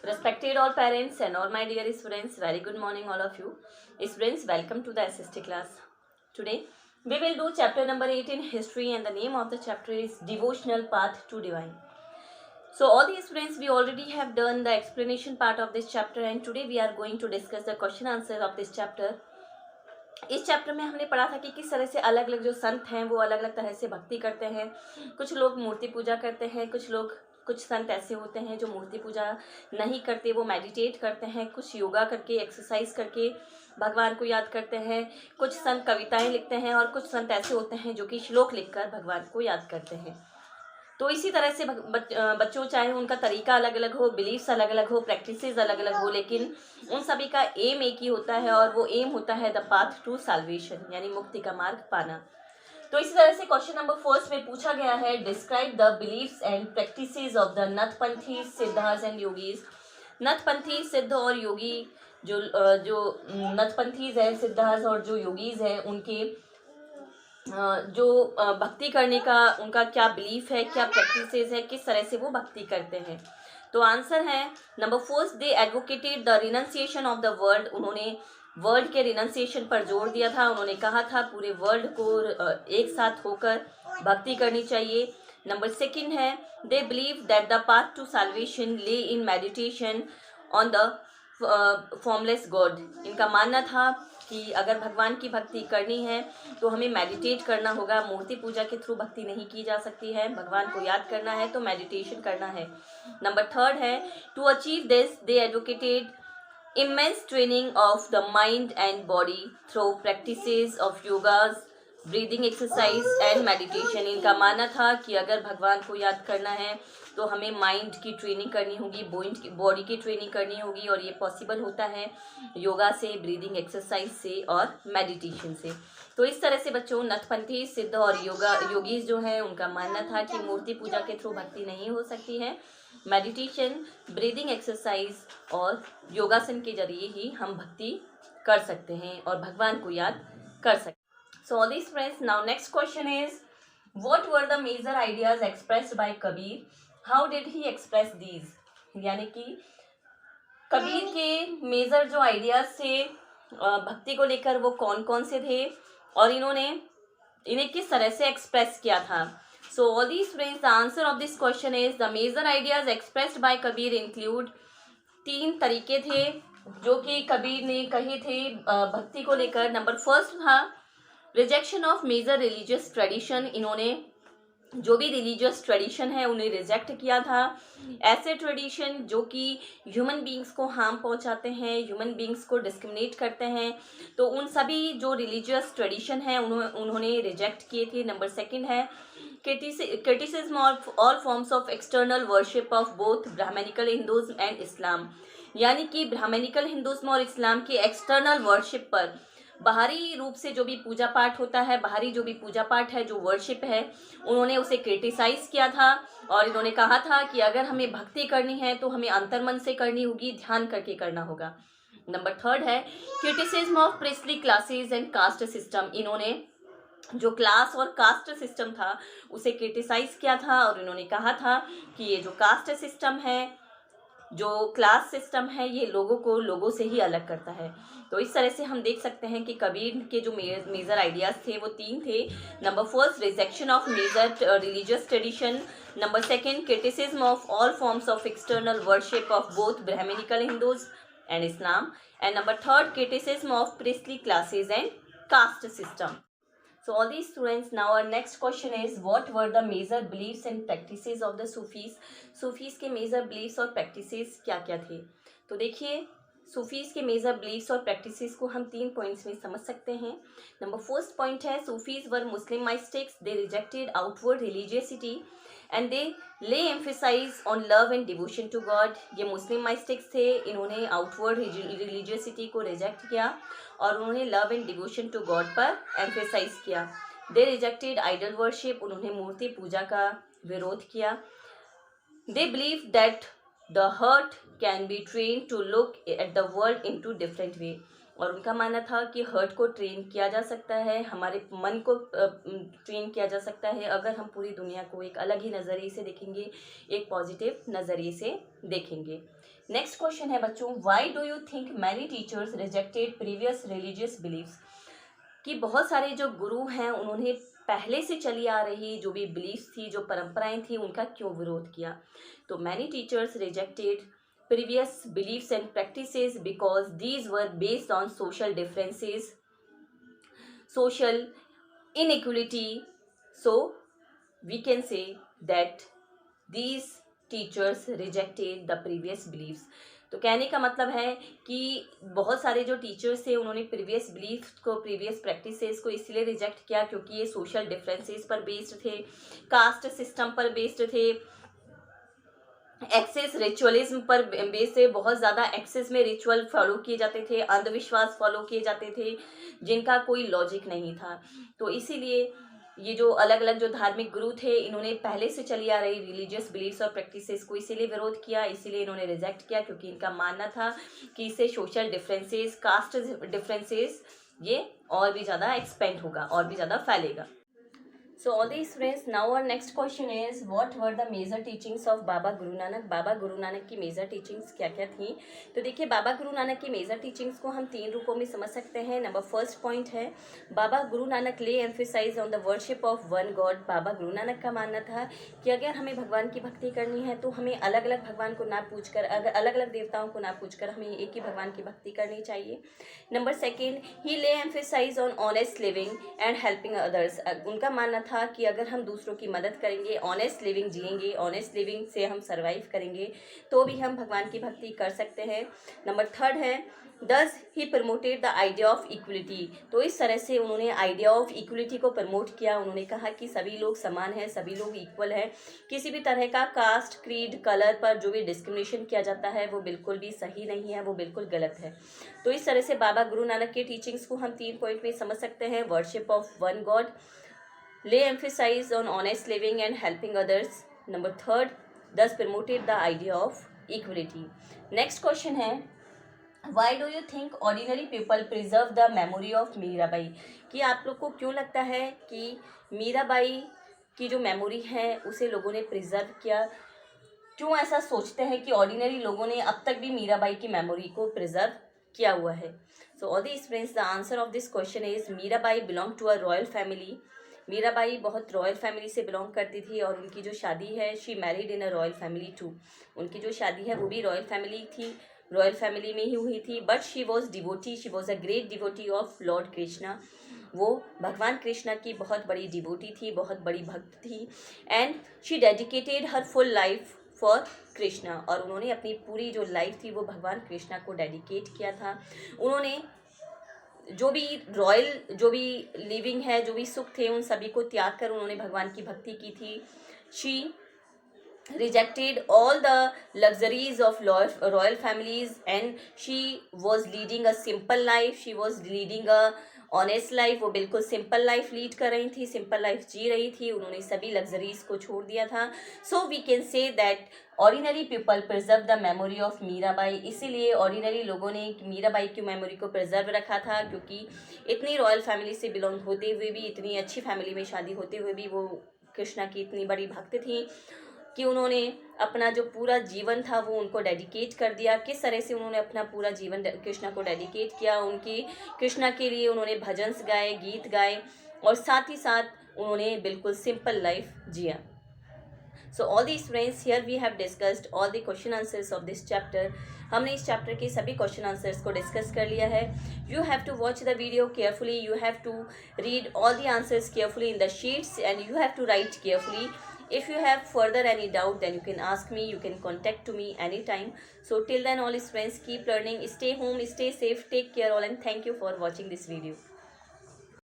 Respected all parents and all my dear students, very good morning all of you. Students, welcome to the SST class. Today we will do chapter number 8 in history, and the name of the chapter is Devotional Path to Divine. So all the students, we already have done the explanation part of this chapter, and today we are going to discuss the question answer of this chapter. इस chapter में हमने पढ़ा था कि किस तरह से अलग अलग जो संत हैं वो अलग अलग तरह से भक्ति करते हैं. कुछ लोग मूर्ति पूजा करते हैं, कुछ संत ऐसे होते हैं जो मूर्ति पूजा नहीं करते, वो मेडिटेट करते हैं, कुछ योगा करके एक्सरसाइज करके भगवान को याद करते हैं, कुछ संत कविताएं लिखते हैं और कुछ संत ऐसे होते हैं जो कि श्लोक लिखकर भगवान को याद करते हैं. तो इसी तरह से बच्चों, चाहे उनका तरीका अलग अलग हो, बिलीफ्स अलग अलग हो, प्रैक्टिसेस अलग अलग हो, लेकिन उन सभी का एम एक ही होता है और वो एम होता है द पाथ टू साल्वेशन, यानी मुक्ति का मार्ग पाना. तो इसी तरह से क्वेश्चन नंबर फर्स्ट में पूछा गया है, describe the beliefs and practices of the Nathpanthi Siddhas and yogis. Nathpanthi सिद्ध और योगी, जो नथपंथीज हैं, सिद्धास और जो योगीज हैं, उनके जो भक्ति करने का उनका क्या बिलीफ है, क्या प्रैक्टिसेस है, किस तरह से वो भक्ति करते हैं. तो आंसर है number first, they advocated the renunciation of the world. उन्होंने वर्ल्ड के रिनंसिएशन पर जोर दिया था. उन्होंने कहा था पूरे वर्ल्ड को एक साथ होकर भक्ति करनी चाहिए. नंबर सेकंड है, they believe that the path to salvation lay in meditation on the formless God. इनका मानना था कि अगर भगवान की भक्ति करनी है तो हमें मेडिटेट करना होगा. मूर्ति पूजा के थ्रू भक्ति नहीं की जा सकती है. भगवान को याद करना है तो मेडिटेशन करना है. नंबर थर्ड है, to achieve this they advocated immense training of the mind and body through practices of yogas, breathing exercise and meditation. इनका मानना था कि अगर भगवान को याद करना है तो हमें माइंड की ट्रेनिंग करनी होगी, बॉडी की ट्रेनिंग करनी होगी, और ये पॉसिबल होता है योगा से, ब्रीदिंग एक्सरसाइज से और मेडिटेशन से. तो इस तरह से बच्चों, नथपंथी सिद्ध और योगीज जो हैं, उनका मानना था कि मूर्ति पूजा के थ्रू भक्ति नहीं हो सकती है. मेडिटेशन, ब्रीदिंग एक्सरसाइज और योगासन के जरिए ही हम भक्ति कर सकते हैं और भगवान को याद कर सकते हैं. So all these friends, now next question is, what were the major ideas expressed by Kabir, how did he express these. यानी कि कबीर के मेजर जो आइडियाज थे भक्ति को लेकर, वो कौन कौन से थे और इन्हें किस तरह से एक्सप्रेस किया था. So all these friends, the answer of this question is, the major ideas expressed by Kabir include, 3 तरीके थे जो कि कबीर ने कहे थे भक्ति को लेकर. नंबर फर्स्ट था rejection of major religious tradition. इन्होंने जो भी रिलीजियस ट्रेडिशन है उन्हें रिजेक्ट किया था. ऐसे ट्रेडिशन जो कि ह्यूमन बींग्स को हार्म पहुंचाते हैं, ह्यूमन बींग्स को डिस्क्रिमिनेट करते हैं, तो उन सभी जो रिलीजियस ट्रेडिशन है उन्होंने रिजेक्ट किए थे. नंबर सेकंड है criticism of all forms of external worship of both Brahmanical Hinduism and Islam. यानी कि ब्राह्मणिकल हिंदुज्म और इस्लाम के एक्सटर्नल वर्शिप पर, बाहरी रूप से जो भी पूजा पाठ होता है, बाहरी जो भी पूजा पाठ है, जो वर्शिप है, उन्होंने उसे क्रिटिसाइज किया था और इन्होंने कहा था कि अगर हमें भक्ति करनी है तो हमें अंतर्मन से करनी होगी, ध्यान करके करना होगा. नंबर थर्ड है criticism of priestly classes and caste system. इन्होंने जो क्लास और कास्ट सिस्टम था उसे क्रिटिसाइज किया था और इन्होंने कहा था कि ये जो कास्ट सिस्टम है, जो क्लास सिस्टम है, ये लोगों को लोगों से ही अलग करता है. तो इस तरह से हम देख सकते हैं कि कबीर के जो मेजर आइडियाज थे वो 3 थे. Number first, rejection of major religious tradition. Number second, criticism of all forms of external worship of both Brahmanical Hindus and Islam. And number third, criticism of priestly classes and caste system. So all these students, now our next question is, what were the major beliefs and practices of the Sufis. Sufis के major beliefs और practices क्या क्या थे. तो देखिए, Sufis के major beliefs और practices को हम 3 पॉइंट्स में समझ सकते हैं. नंबर फर्स्ट पॉइंट है, Sufis were Muslim mystics. They rejected outward religiosity and they lay emphasise on love and devotion to God. ये मुस्लिम माइस्टिक्स थे, इन्होंने आउटवर्ड रिलीजियसिटी को रिजेक्ट किया और उन्होंने love and devotion to God पर एम्फेसाइज किया. They rejected idol worship. उन्होंने मूर्ति पूजा का विरोध किया. They believe that the heart can be train to look at the world in two different way. और उनका मानना था कि हर्ट को ट्रेन किया जा सकता है, हमारे मन को ट्रेन किया जा सकता है अगर हम पूरी दुनिया को एक अलग ही नज़रिए से देखेंगे, एक पॉजिटिव नज़रिए से देखेंगे। नेक्स्ट क्वेश्चन है बच्चों, why do you think many teachers rejected previous religious beliefs? कि बहुत सारे जो गुरु हैं उन्होंने पहले से चली आ रही जो भी बिलीफ्स थी, जो परंपराएं थी, उनका क्यों विरोध किया? तो many teachers rejected previous beliefs and practices because these were based on social differences, social inequality. So we can say that these teachers rejected the previous beliefs. तो कहने का मतलब है कि बहुत सारे जो टीचर्स थे उन्होंने प्रीवियस बिलीफ को, प्रीवियस प्रैक्टिसेस को इसलिए रिजेक्ट किया क्योंकि ये सोशल डिफरेंसेस पर बेस्ड थे, कास्ट सिस्टम पर बेस्ड थे, एक्सेस रिचुअलिज्म पर बेस से बहुत ज़्यादा एक्सेस में रिचुअल फॉलो किए जाते थे, अंधविश्वास फॉलो किए जाते थे जिनका कोई लॉजिक नहीं था। तो इसीलिए ये जो अलग अलग जो धार्मिक गुरु थे इन्होंने पहले से चली आ रही रिलीजियस बिलीफ्स और प्रैक्टिसेस को इसीलिए विरोध किया, इसीलिए इन्होंने रिजेक्ट किया क्योंकि इनका मानना था कि इससे सोशल डिफरेंसेस, कास्ट डिफरेंसेस ये और भी ज़्यादा एक्सपेंड होगा, और भी ज़्यादा फैलेगा। So all these friends, now our next question is what were the major teachings of बाबा गुरु नानक? बाबा गुरु नानक की मेजर टीचिंग्स क्या क्या थी? तो देखिए बाबा गुरु नानक की मेजर टीचिंग्स को हम 3 रूपों में समझ सकते हैं। नंबर फर्स्ट पॉइंट है बाबा Guru Nanak lay emphasise on the worship of one God. Baba Guru Nanak का मानना था कि अगर हमें भगवान की भक्ति करनी है तो हमें अलग अलग भगवान को ना पूछकर, अगर अलग अलग देवताओं को ना पूछकर हमें एक ही भगवान की भक्ति करनी चाहिए। Number second, he lay emphasise on honest living and helping others. उनका मानना था कि अगर हम दूसरों की मदद करेंगे, ऑनेस्ट लिविंग जिएंगे, ऑनेस्ट लिविंग से हम सर्वाइव करेंगे तो भी हम भगवान की भक्ति कर सकते हैं। नंबर थर्ड है thus he promoted the idea of equality. तो इस तरह से उन्होंने आइडिया ऑफ इक्वलिटी को प्रमोट किया। उन्होंने कहा कि सभी लोग समान हैं, सभी लोग इक्वल हैं, किसी भी तरह का कास्ट, क्रीड, कलर पर जो भी डिस्क्रिमिनेशन किया जाता है वो बिल्कुल भी सही नहीं है, वो बिल्कुल गलत है। तो इस तरह से बाबा गुरु नानक के टीचिंग्स को हम 3 पॉइंट में समझ सकते हैं। Worship of one God, lay emphasis on honest living and helping others. Number third, thus promoted the idea of equality. Next question है why do you think ordinary people preserve the memory of Mirabai? कि आप लोग को क्यों लगता है कि मीराबाई की जो मेमोरी है उसे लोगों ने प्रिजर्व किया? क्यों ऐसा सोचते हैं कि ऑर्डिनरी लोगों ने अब तक भी मीराबाई की मेमोरी को प्रिजर्व किया हुआ है? So all the friends, the answer of this question is Mirabai belong to a royal family. Mirabai बहुत रॉयल फैमिली से बिलोंग करती थी और उनकी जो शादी है, she married in a royal family too. उनकी जो शादी है वो भी रॉयल फैमिली थी, रॉयल फैमिली में ही हुई थी। But she was devotee, she was a great devotee of Lord Krishna. वो भगवान कृष्णा की बहुत बड़ी डिवोटी थी, बहुत बड़ी भक्त थी। And she dedicated her full life for Krishna, और उन्होंने अपनी पूरी जो लाइफ थी वो भगवान कृष्णा को डेडिकेट किया था। उन्होंने जो भी रॉयल, जो भी लिविंग है, जो भी सुख थे, उन सभी को त्याग कर उन्होंने भगवान की भक्ति की थी। She rejected all the luxuries of royal families and she was leading a simple life, she was leading a honest life. वो बिल्कुल सिंपल लाइफ लीड कर रही थी, सिंपल लाइफ जी रही थी, उन्होंने सभी लग्जरीज को छोड़ दिया था। So we can say that ordinary people preserve the memory of Mirabai. इसीलिए ऑर्डिनरी लोगों ने मीराबाई की मेमोरी को प्रिजर्व रखा था, क्योंकि इतनी रॉयल फैमिली से बिलोंग होते हुए भी, इतनी अच्छी फैमिली में शादी होते हुए भी वो कृष्णा की इतनी बड़ी भक्त थी कि उन्होंने अपना जो पूरा जीवन था वो उनको डेडिकेट कर दिया। किस तरह से उन्होंने अपना पूरा जीवन कृष्णा को डेडिकेट किया? उनकी कृष्णा के लिए उन्होंने भजन गाए, गीत गाए, और साथ ही साथ उन्होंने बिल्कुल सिंपल लाइफ जिया। So all these friends, here we have discussed all the question answers of this chapter. हमने इस चैप्टर के सभी क्वेश्चन आंसर्स को डिस्कस कर लिया है। You have to watch the video carefully, you have to read all the answers carefully in the sheets and you have to write carefully. If you have further any doubt, then you can ask me, you can contact to me anytime. So till then, all is friends, keep learning, stay home, stay safe, take care all, and thank you for watching this video.